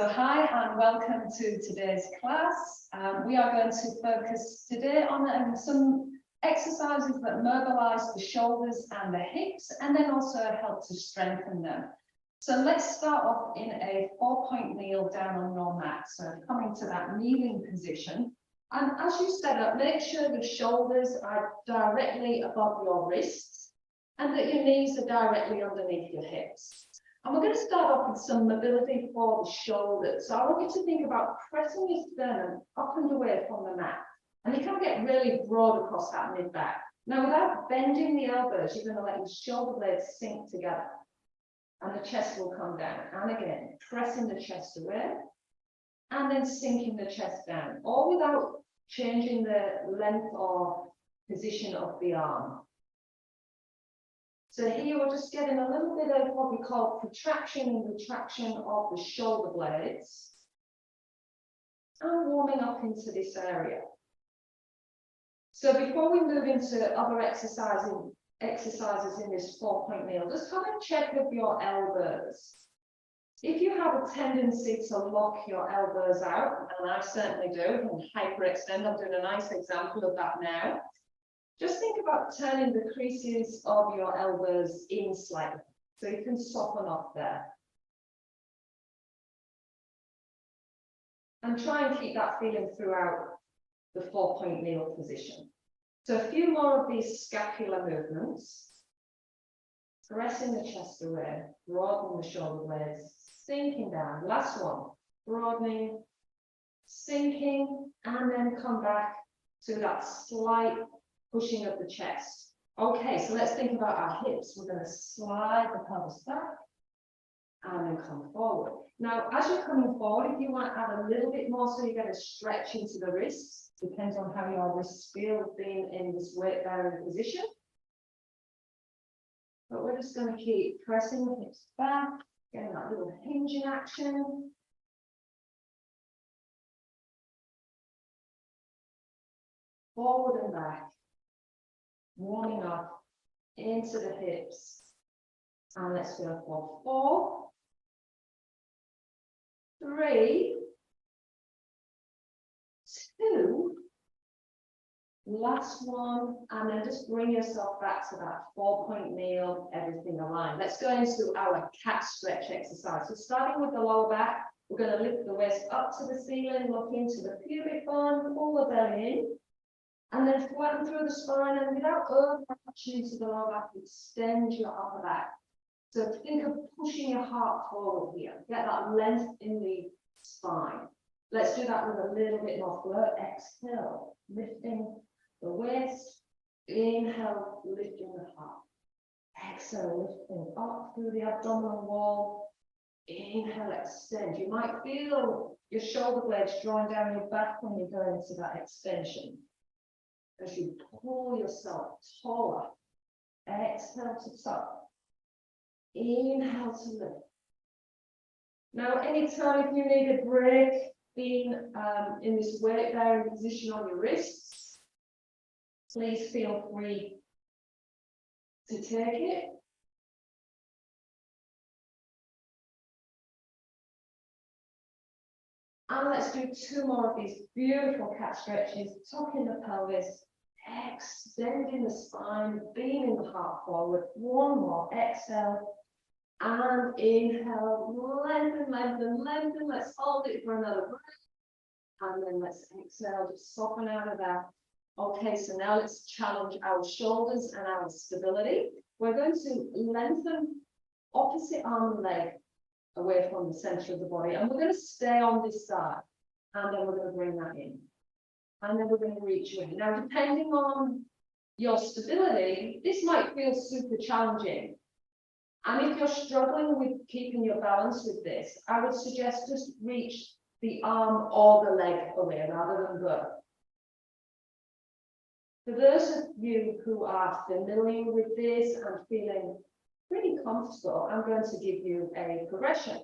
So hi and welcome to today's class. We are going to focus today on some exercises that mobilise the shoulders and the hips and then also help to strengthen them. So let's start off in a 4-point kneel down on your mat. So coming to that kneeling position. And as you set up, make sure the shoulders are directly above your wrists and that your knees are directly underneath your hips. And we're going to start off with some mobility for the shoulders. So I want you to think about pressing your sternum up and away from the mat. And you can get really broad across that mid-back. Now, without bending the elbows, you're going to let your shoulder blades sink together. And the chest will come down. And again, pressing the chest away. And then sinking the chest down. All without changing the length or position of the arm. So here we're just getting a little bit of what we call protraction and retraction of the shoulder blades. And warming up into this area. So before we move into other exercises in this 4-point kneel, just kind of check with your elbows. If you have a tendency to lock your elbows out, and I certainly do, and hyperextend, I'm doing a nice example of that now. Just think about turning the creases of your elbows in slightly, so you can soften off there. And try and keep that feeling throughout the 4-point kneel position. So a few more of these scapular movements. Pressing the chest away, broadening the shoulder blades, sinking down. Last one, broadening, sinking, and then come back to that slight pushing of the chest. Okay, so let's think about our hips. We're going to slide the pelvis back and then come forward. Now, as you're coming forward, if you want to add a little bit more so you get a stretch into the wrists, depends on how your wrists feel being in this weight-bearing position. But we're just going to keep pressing the hips back, getting that little hinging action. Forward and back. Warming up into the hips. And let's go for 4, 3, 2, last one, and then just bring yourself back to that 4-point kneel, everything aligned. Let's go into our cat stretch exercise. So starting with the lower back, we're going to lift the waist up to the ceiling, look into the pubic bone, pull the belly in. And then flatten through the spine, and without overreaching into the lower back, extend your upper back. So think of pushing your heart forward here. Get that length in the spine. Let's do that with a little bit more flow. Exhale, lifting the waist. Inhale, lifting the heart. Exhale, lifting up through the abdominal wall. Inhale, extend. You might feel your shoulder blades drawing down your back when you go into that extension. As you pull yourself taller, exhale to top, inhale to lift. Now, anytime if you need a break, being in this weight-bearing position on your wrists, please feel free to take it. And let's do 2 more of these beautiful cat stretches, tucking the pelvis, extending the spine, beaming the heart forward. 1 more, exhale, and inhale, lengthen, lengthen, lengthen. Let's hold it for another breath, and then let's exhale, just soften out of that. Okay, so now let's challenge our shoulders and our stability. We're going to lengthen opposite arm and leg away from the center of the body, and we're going to stay on this side, and then we're going to bring that in, and then we're going to reach in. Now, depending on your stability, this might feel super challenging, and if you're struggling with keeping your balance with this, I would suggest just reach the arm or the leg away rather than both. For those of you who are familiar with this and feeling pretty comfortable, I'm going to give you a progression.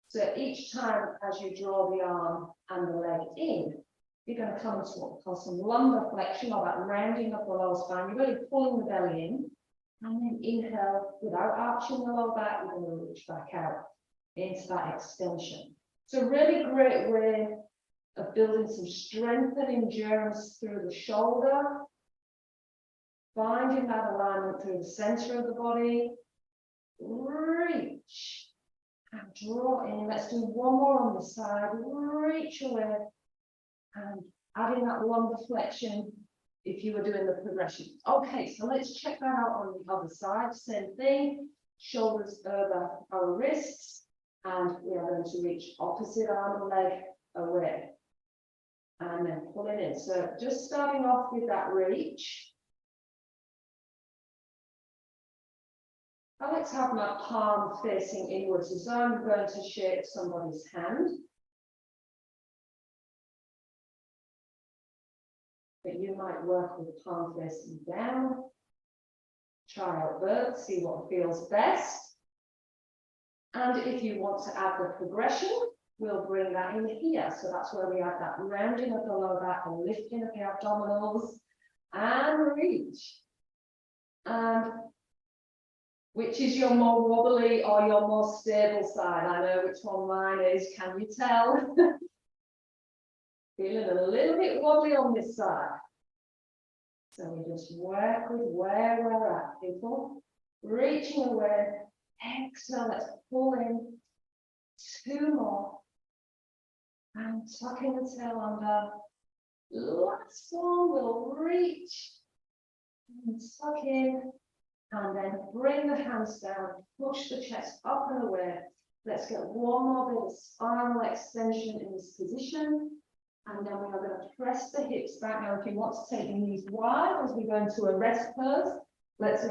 So each time as you draw the arm and the leg in, you're going to come to what we call some lumbar flexion, or that rounding of the lower spine. You're really pulling the belly in, and then inhale without arching the lower back. You're going to reach back out into that extension. It's a really great way of building some strength and endurance through the shoulder, finding that alignment through the center of the body. Reach and draw in. Let's do one more on the side. Reach away and adding that longer flexion if you were doing the progression. Okay, so let's check that out on the other side. Same thing, shoulders over our wrists, and we are going to reach opposite arm and leg away. And then pull it in. So just starting off with that reach. I like to have my palm facing inwards, as I'm going to shake somebody's hand. But you might work with the palm facing down. Try out both, see what feels best. And if you want to add the progression, we'll bring that in here. So that's where we add that rounding of the lower back and lifting of the abdominals. And reach. And which is your more wobbly or your more stable side? I know which one mine is, can you tell? Feeling a little bit wobbly on this side. So we just work with where we're at, people. Reaching away. Exhale, let's pull in. 2 more. And tucking the tail under. Last one, we'll reach. And tuck in. And then bring the hands down, push the chest up and away. Let's get one more bit of spinal extension in this position. And then we are going to press the hips back. Now, if you want to take the knees wide as we go into a rest pose, let's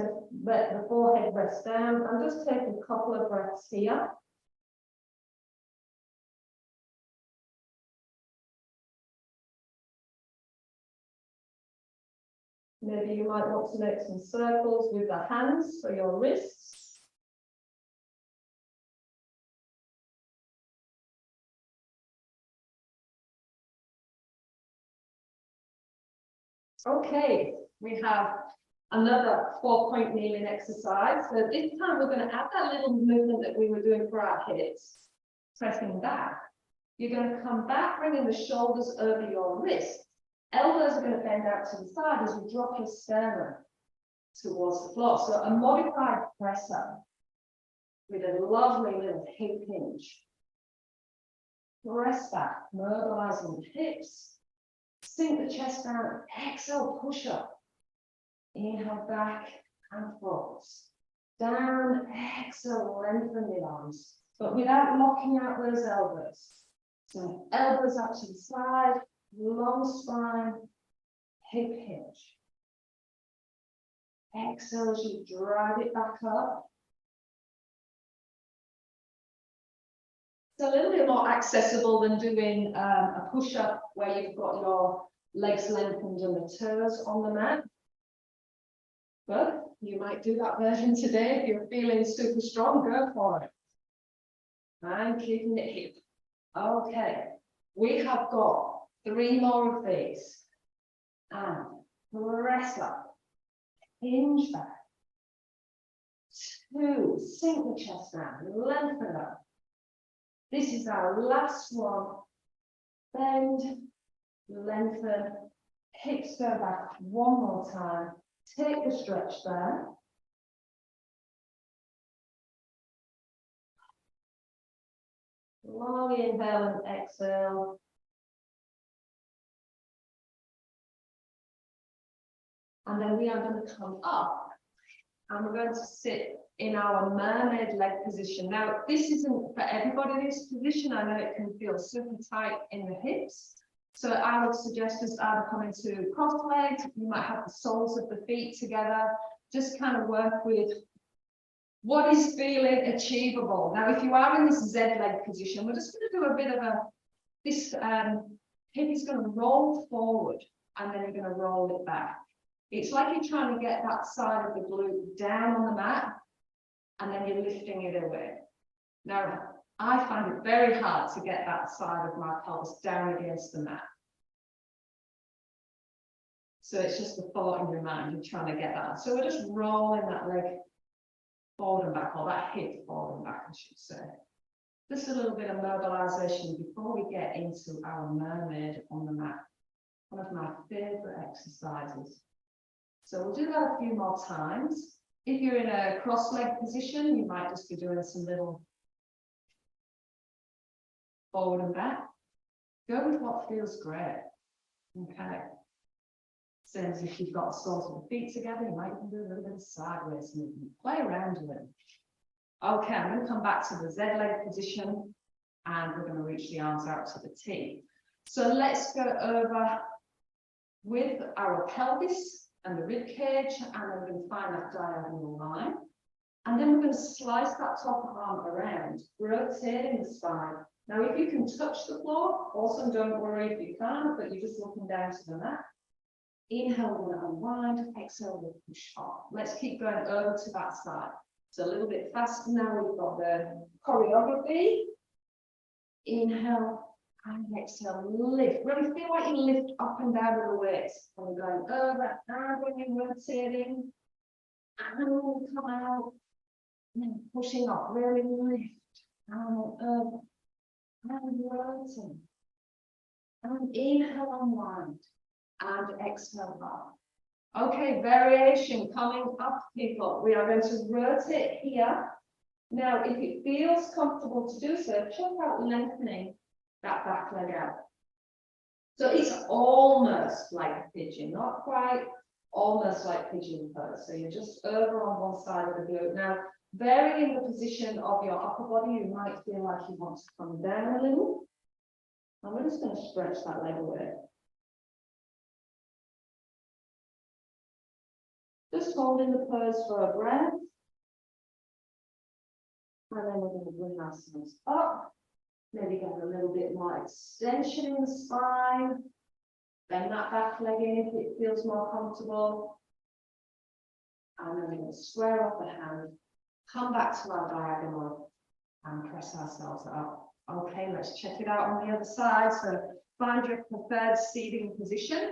let the forehead rest down and just take a couple of breaths here. Maybe you might want to make some circles with the hands for your wrists. Okay, we have another 4-point kneeling exercise. So this time we're going to add that little movement that we were doing for our hips, pressing back. You're going to come back, bringing the shoulders over your wrists. Elbows are going to bend out to the side as you drop your sternum towards the floor. So a modified press up with a lovely little hip hinge. Press back, mobilizing the hips. Sink the chest down. Exhale, push up. Inhale, back and forwards. Down, exhale, lengthen the arms, but without locking out those elbows. So elbows up to the side. Long spine, hip hinge. Exhale as you drive it back up. It's a little bit more accessible than doing a push-up where you've got your legs lengthened and the toes on the mat. But you might do that version today if you're feeling super strong, go for it. And keeping it hip. Okay, we have got 3 more of these. And press up. Hinge back. 2, sink the chest down. Lengthen up. This is our last one. Bend. Lengthen. Hips go back one more time. Take the stretch there. Long inhale and exhale. And then we are going to come up and we're going to sit in our mermaid leg position. Now, this isn't for everybody, this position. I know it can feel super tight in the hips. So I would suggest just either coming to cross legs, you might have the soles of the feet together, just kind of work with what is feeling achievable. Now, if you are in this Z leg position, we're just going to do a bit of this hip is going to roll forward and then you're going to roll it back. It's like you're trying to get that side of the glute down on the mat and then you're lifting it away. Now, I find it very hard to get that side of my pelvis down against the mat. So it's just a thought in your mind, you're trying to get that. So we're just rolling that leg forward and back, or that hip forward and back, I should say. Just a little bit of mobilization before we get into our mermaid on the mat. One of my favorite exercises. So we'll do that a few more times. If you're in a cross-leg position, you might just be doing some little forward and back. Go with what feels great. Okay. Same as if you've got soles of the feet together, you might even do a little bit of sideways movement. Play around with it. Okay, I'm going to come back to the Z leg position and we're going to reach the arms out to the T. So let's go over with our pelvis and the rib cage, and then we're going to find that diagonal line. And then we're going to slice that top arm around, rotating the spine. Now, if you can touch the floor, awesome, don't worry if you can't, but you're just looking down to the mat. Inhale, we're going to unwind, exhale, we'll push off. Let's keep going over to that side. So a little bit faster now, we've got the choreography. Inhale and exhale, lift. Really feel like you lift up and down with the weights. And we're going over and when you're rotating, and we'll come out, and then pushing up, really lift, and over, and rotating. And inhale, unwind, and exhale up. Okay, variation coming up, people. We are going to rotate here. Now, if it feels comfortable to do so, check out lengthening that back leg out. So it's almost like a pigeon, not quite, almost like pigeon pose. So you're just over on one side of the glute. Now, varying the position of your upper body, you might feel like you want to come down a little. And we're just going to stretch that leg away. Just holding the pose for a breath. And then we're going to bring ourselves up. Maybe get a little bit more extension in the spine. Bend that back leg in if it feels more comfortable. And then we're going to square off the hand. Come back to our diagonal and press ourselves up. Okay, let's check it out on the other side. So find your preferred seating position.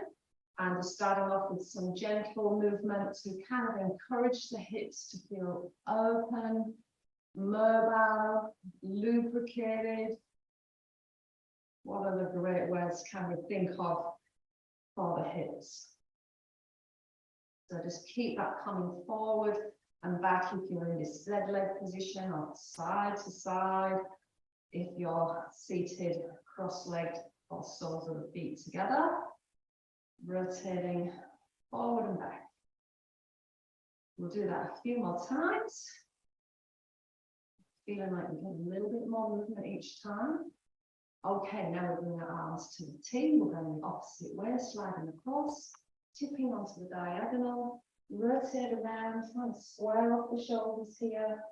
And we're starting off with some gentle movement to kind of encourage the hips to feel open, mobile, lubricated. What other great words can we think of for the hips? So just keep that coming forward and back if you're in this Z leg position, or side to side. If you're seated cross-legged or soles of the feet together. Rotating forward and back. We'll do that a few more times. Feeling like we get a little bit more movement each time. Okay, now we're bringing our arms to the T. We're going the opposite way, sliding across, tipping onto the diagonal, rotate around, trying to square off the shoulders here.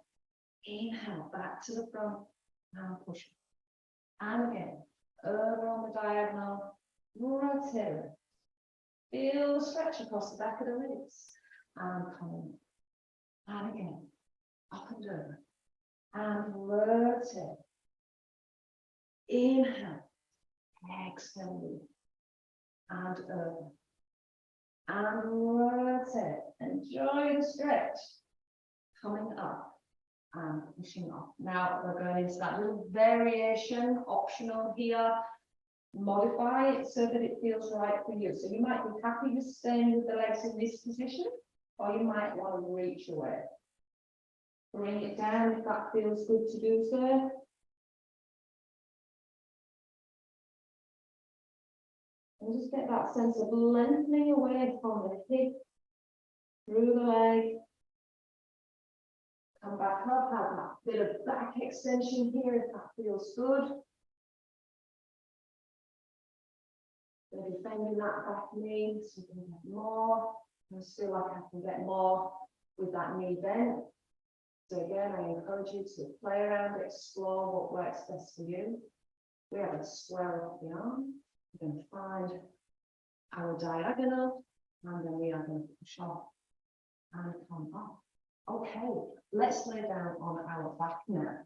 Inhale, back to the front, and push. And again, over on the diagonal, rotate. Feel the stretch across the back of the ribs. And come in. And again, up and over. And rotate. Inhale. Exhale. And over. And rotate. Enjoy the stretch. Coming up and pushing off. Now we're going into that little variation, optional here. Modify it so that it feels right for you. So you might be happy just staying with the legs in this position, or you might want to reach away. Bring it down if that feels good to do so. And just get that sense of lengthening away from the hip, through the leg. Come back up, have that bit of back extension here if that feels good. Maybe bending that back knee so you can get more. I feel like I can get more with that knee bent. So again, I encourage you to play around, explore what works best for you. We have a square off the arm. We're going to find our diagonal, and then we are going to push off and come up. Okay, let's lay down on our back now.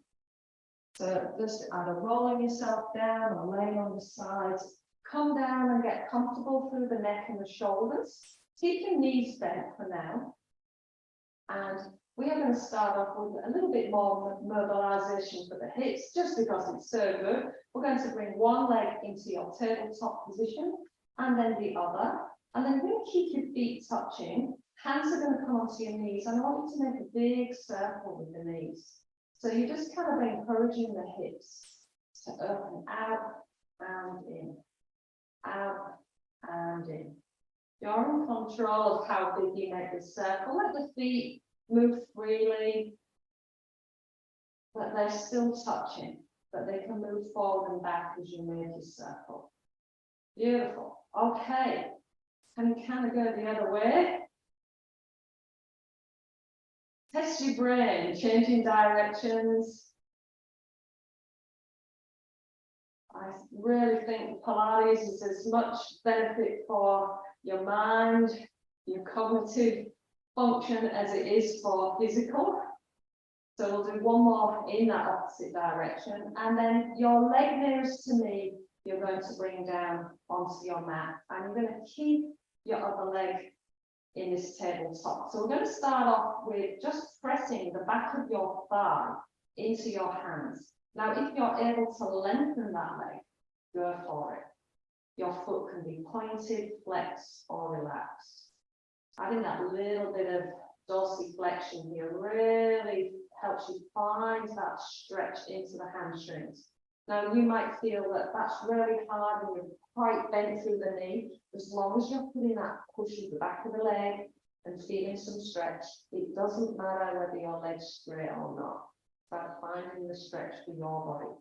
So just either rolling yourself down or laying on the sides. Come down and get comfortable through the neck and the shoulders. Keep your knees bent for now. And we are going to start off with a little bit more mobilisation for the hips, just because it's so good. We're going to bring one leg into your tabletop position, and then the other. And then you're going to keep your feet touching. Hands are going to come onto your knees. And I want you to make a big circle with the knees. So you're just kind of encouraging the hips to open out and in, out and in. You're in control of how big you make the circle. Let the feet move freely, but they're still touching, but they can move forward and back as you make your circle. Beautiful. Okay. Can you kind of go the other way? Test your brain, changing directions. I really think Pilates is as much benefit for your mind, your cognitive function as it is for physical. So we'll do one more in that opposite direction. And then your leg nearest to me, you're going to bring down onto your mat. And you're going to keep your other leg in this tabletop. So we're going to start off with just pressing the back of your thigh into your hands. Now, if you're able to lengthen that leg, go for it. Your foot can be pointed, flexed, or relaxed. Adding that little bit of dorsiflexion here really helps you find that stretch into the hamstrings. Now, you might feel that that's really hard and you're quite bent through the knee. As long as you're putting that push at the back of the leg and feeling some stretch, it doesn't matter whether your leg's straight or not. About finding the stretch for your body.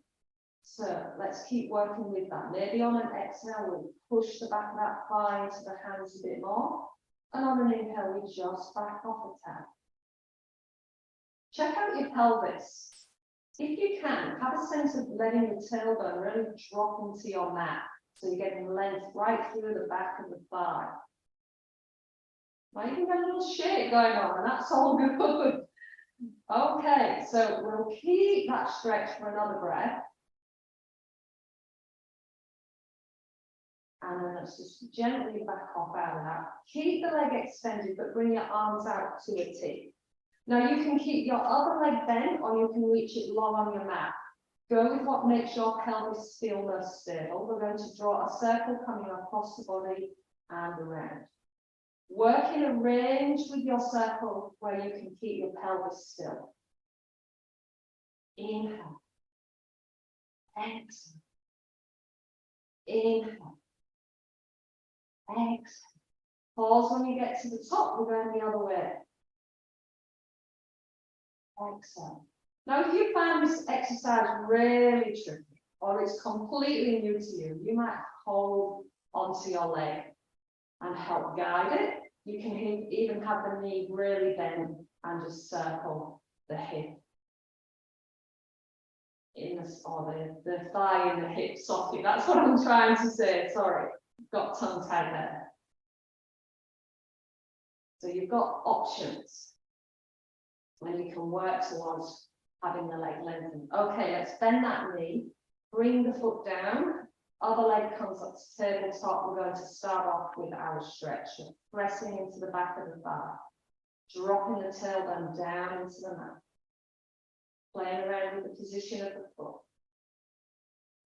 So let's keep working with that. Maybe on an exhale, we'll push the back of that thigh into the hands a bit more. And on an inhale, we just back off a tad. Check out your pelvis. If you can, have a sense of letting your tailbone really drop into your mat. So you're getting length right through the back of the thigh. Now you can get a little shake going on, and that's all good. Okay, so we'll keep that stretch for another breath. And then let's just gently back off out of that. Keep the leg extended, but bring your arms out to a T. Now you can keep your other leg bent, or you can reach it long on your mat. Go with what makes your pelvis feel most stable. We're going to draw a circle coming across the body and around. Work in a range with your circle where you can keep your pelvis still. Inhale. Exhale. Inhale. Exhale. Pause when you get to the top. We're going the other way. Exhale. Now, if you find this exercise really tricky, or it's completely new to you, you might hold onto your leg and help guide it. You can even have the knee really bend and just circle the hip in the, or the thigh in the hip socket. That's what I'm trying to say. Sorry, got tongue tied there. So you've got options when you can work towards having the leg lengthened. Okay, let's bend that knee, bring the foot down, other leg comes up to tabletop. We're going to start off with our stretch, pressing into the back of the thigh, dropping the tailbone down into the mat, playing around with the position of the foot,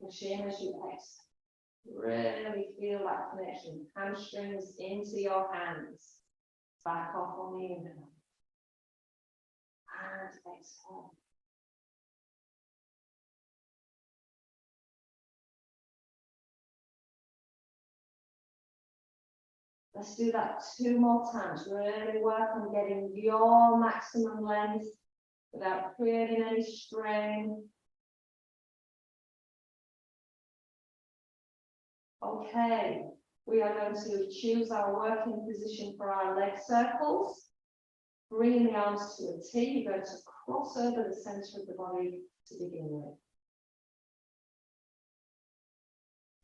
pushing as you exhale. Really feel that connection, hamstrings into your hands, back off on the inhale, and exhale. Let's do that 2 more times. Really work on getting your maximum length without creating any strain. Okay, we are going to choose our working position for our leg circles. Bringing the arms to a T, you're going to cross over the center of the body to begin with.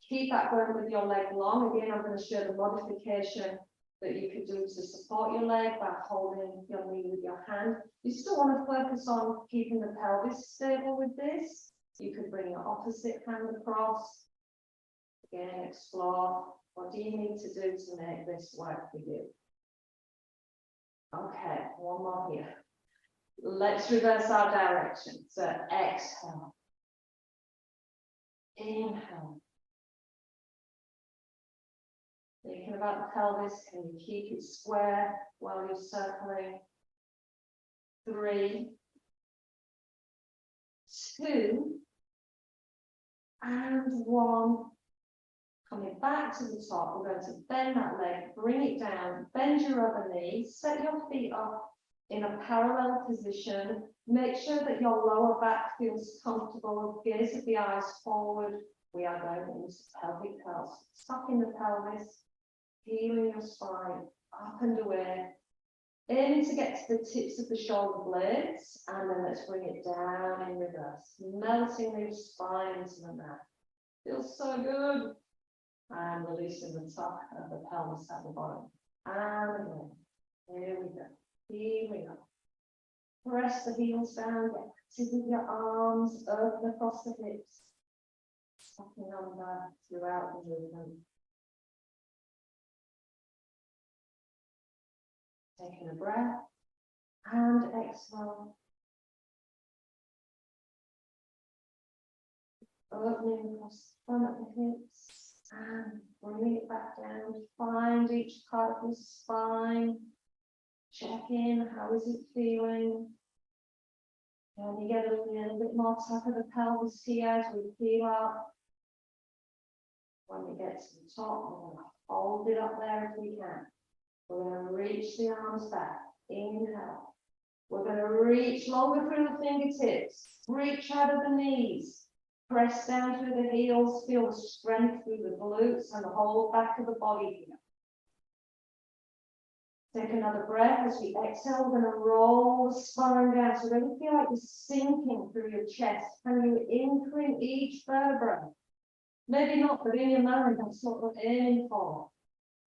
Keep that going with your leg long. Again, I'm going to show the modification that you could do to support your leg by holding your knee with your hand. You still want to focus on keeping the pelvis stable with this. You could bring your opposite hand across. Again, explore what do you need to do to make this work for you. Okay, one more here. Let's reverse our direction. So exhale. Inhale. Thinking about the pelvis, can you keep it square while you're circling? 3, 2, and 1. Coming back to the top, we're going to bend that leg, bring it down, bend your other knee, set your feet up in a parallel position. Make sure that your lower back feels comfortable. Gaze of the eyes forward. We are going into pelvic curls. Stopping the pelvis, feeling your spine up and away. Aiming to get to the tips of the shoulder blades, and then let's bring it down in reverse. Melting your spine into the mat. Feels so good. And releasing the top of the pelvis at the bottom. And again. Here we go. Here we go. Press the heels down, get active with your arms, open across the hips. Stopping on that throughout the movement. Taking a breath and exhale. Opening across the front of the hips. And bring it back down. Find each part of the spine. Check in. How is it feeling? Can you get a little bit more top of the pelvis here as we feel up? When we get to the top, we're going to hold it up there if we can. We're going to reach the arms back. Inhale. We're going to reach longer through the fingertips. Reach out of the knees. Press down through the heels, feel the strength through the glutes and the whole back of the body here. Take another breath as we exhale. We're going to roll the spine down. So we're going to feel like you're sinking through your chest. Can you imprint each vertebra? Maybe not, but in your mind, that's what we're aiming for.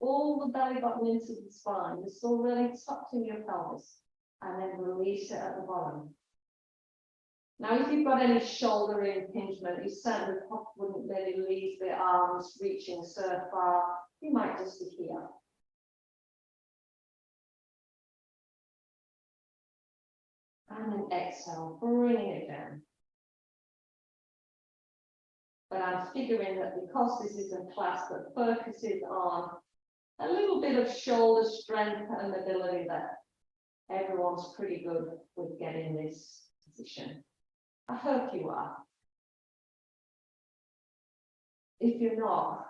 All the belly button into the spine. You're still really tucked in your pelvis. And then release it at the bottom. Now, if you've got any shoulder impingement, you certainly wouldn't really leave the arms reaching so far. You might just be here. And then exhale, bringing it down. But I'm figuring that because this is a class that focuses on a little bit of shoulder strength and mobility, that everyone's pretty good with getting this position. I hope you are. If you're not,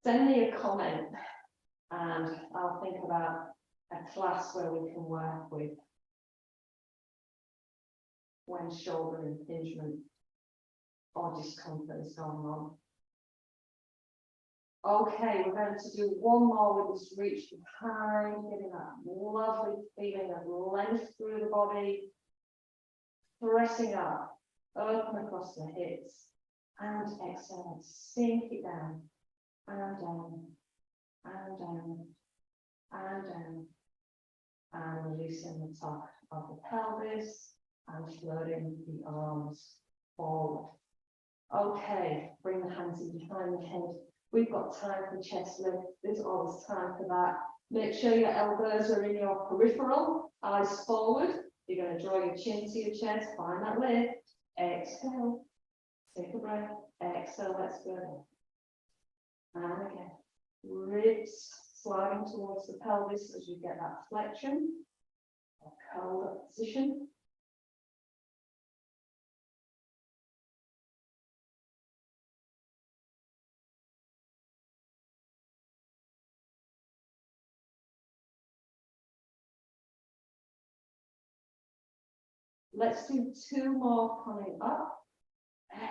send me a comment and I'll think about a class where we can work with when shoulder impingement or discomfort is going on. Okay, we're going to do one more with this reach behind, getting that lovely feeling of length through the body, pressing up, open across the hips, and exhale, sink it down, and down, and down, and down, and releasing the top of the pelvis, and floating the arms forward. Okay, bring the hands in behind the head. We've got time for chest lift. There's always time for that. Make sure your elbows are in your peripheral, eyes forward. You're going to draw your chin to your chest, find that lift. Exhale. Take a breath. Exhale, let's go. And again. Ribs sliding towards the pelvis as you get that flexion. Or curled up position. Let's do 2 more coming up.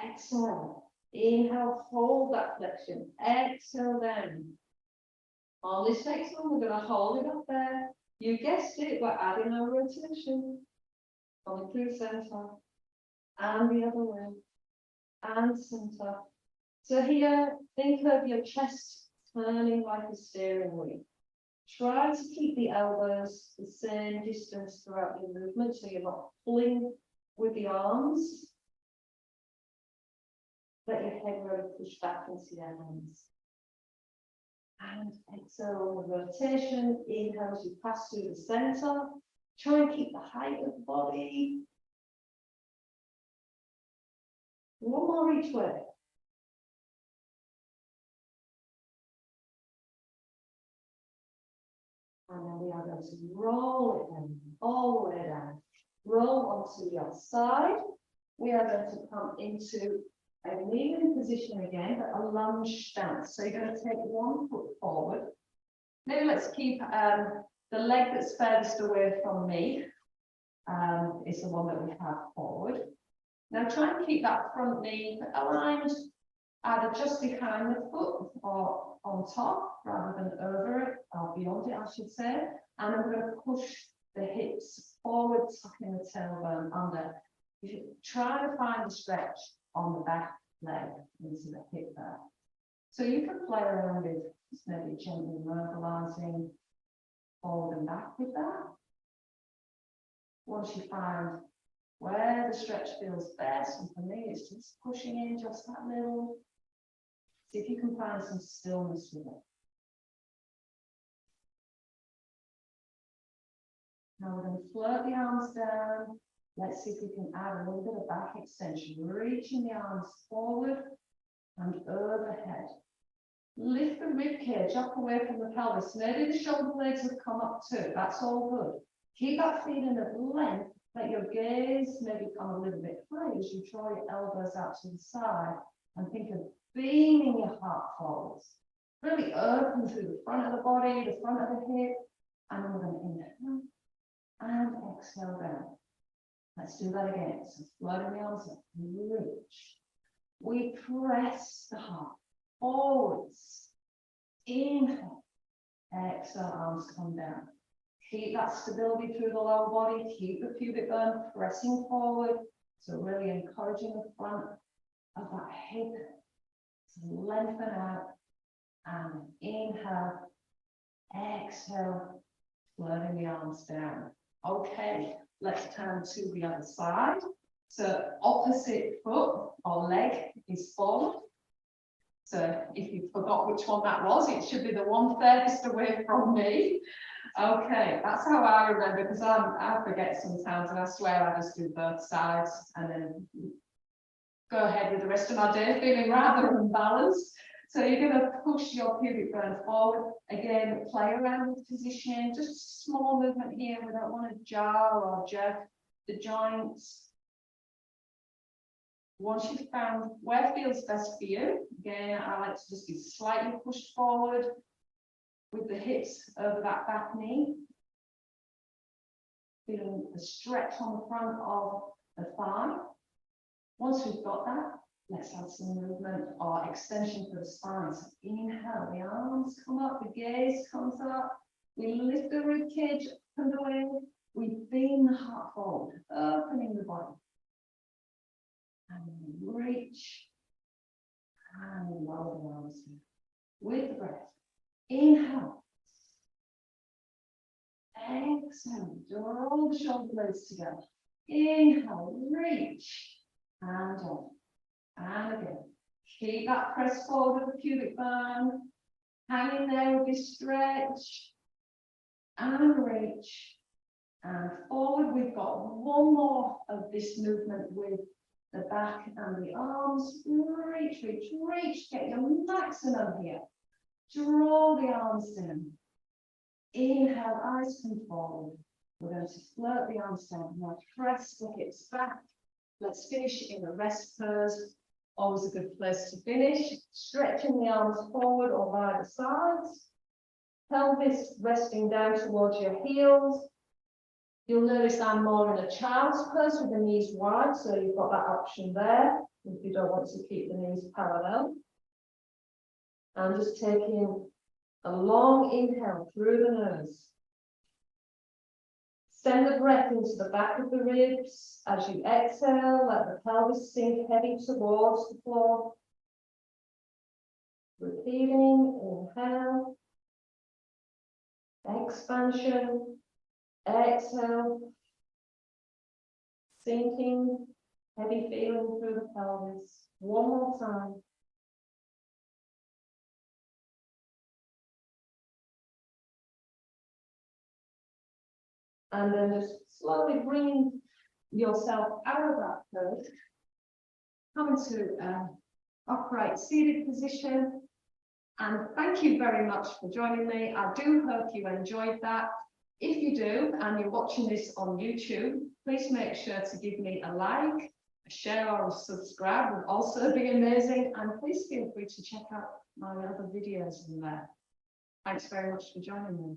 Exhale. Inhale, hold that flexion. Exhale down. On this next one, we're going to hold it up there. You guessed it, we're adding our rotation. Coming through center. And the other way. And center. So here, think of your chest turning like a steering wheel. Try to keep the elbows the same distance throughout your movement, so you're not pulling with the arms. Let your head really push back into your hands. And exhale on the rotation. Inhale as you pass through the center. Try and keep the height of the body. One more each way. And then we are going to roll it down, all the way down. Roll onto the other side. We are going to come into a kneeling position again, but a lunge stance. So you're going to take one foot forward. Maybe let's keep the leg that's furthest away from me is the one that we have forward. Now try and keep that front knee aligned either just behind the foot or on top rather than over it or beyond it, I should say. And I'm going to push the hips forward, tucking the tailbone under. You should try to find a stretch on the back leg into the hip there. So you can play around with just maybe gently mobilising forward and back with that. Once you find where the stretch feels best, and for me it's just pushing in just that little. See if you can find some stillness with it. Now we're going to float the arms down. Let's see if we can add a little bit of back extension, reaching the arms forward and overhead. Lift the rib cage up away from the pelvis. Maybe the shoulder blades have come up too. That's all good. Keep that feeling of length. Let your gaze maybe come a little bit high as you draw your elbows out to the side and think of beaming your heart forwards. Really open through the front of the body, the front of the hip. And then we're going to inhale and exhale down. Let's do that again. So floating the arms up, reach. We press the heart forwards. Inhale. Exhale, arms come down. Keep that stability through the lower body. Keep the pubic bone pressing forward. So really encouraging the front of that hip to lengthen out. And inhale. Exhale. Floating the arms down. Okay, let's turn to the other side. So opposite foot or leg is forward. So if you forgot which one that was, it should be the one furthest away from me. Okay, that's how I remember, because I forget sometimes, and I swear I just do both sides and then go ahead with the rest of my day feeling rather unbalanced. So you're going to push your pubic bone forward. Again, play around with positioning, just a small movement here. We don't want to jar or jerk the joints. Once you've found where feels best for you, again, I like to just be slightly pushed forward with the hips over that back knee. Feeling the stretch on the front of the thigh. Once we've got that, let's add some movement or extension for the spine. So inhale, the arms come up, the gaze comes up. We lift the rib cage up and away. We beam the heart forward, opening the body. And reach. And lower the arms down. With the breath. Inhale. Exhale. Draw all the shoulder blades together. Inhale, reach. And on. And again. Keep that press forward of the pubic bone. Hanging there with this stretch. And reach. And forward. We've got one more of this movement with the back and the arms. Reach, reach, reach. Get your maximum here. Draw the arms down. Inhale, eyes come forward. We're going to float the arms down. Now press the hips back. Let's finish in a rest pose. Always a good place to finish. Stretching the arms forward or by the sides. Pelvis resting down towards your heels. You'll notice I'm more in a child's pose with the knees wide, so you've got that option there if you don't want to keep the knees parallel. And just taking a long inhale through the nose. Send the breath into the back of the ribs. As you exhale, let the pelvis sink heavy towards the floor. Repeating, inhale. Expansion. Exhale. Sinking, heavy feeling through the pelvis. One more time. And then just slowly bring yourself out of that pose. Come into upright seated position. And thank you very much for joining me. I do hope you enjoyed that. If you do, and you're watching this on YouTube, please make sure to give me a like, a share, or a subscribe would also be amazing. And please feel free to check out my other videos in there. Thanks very much for joining me.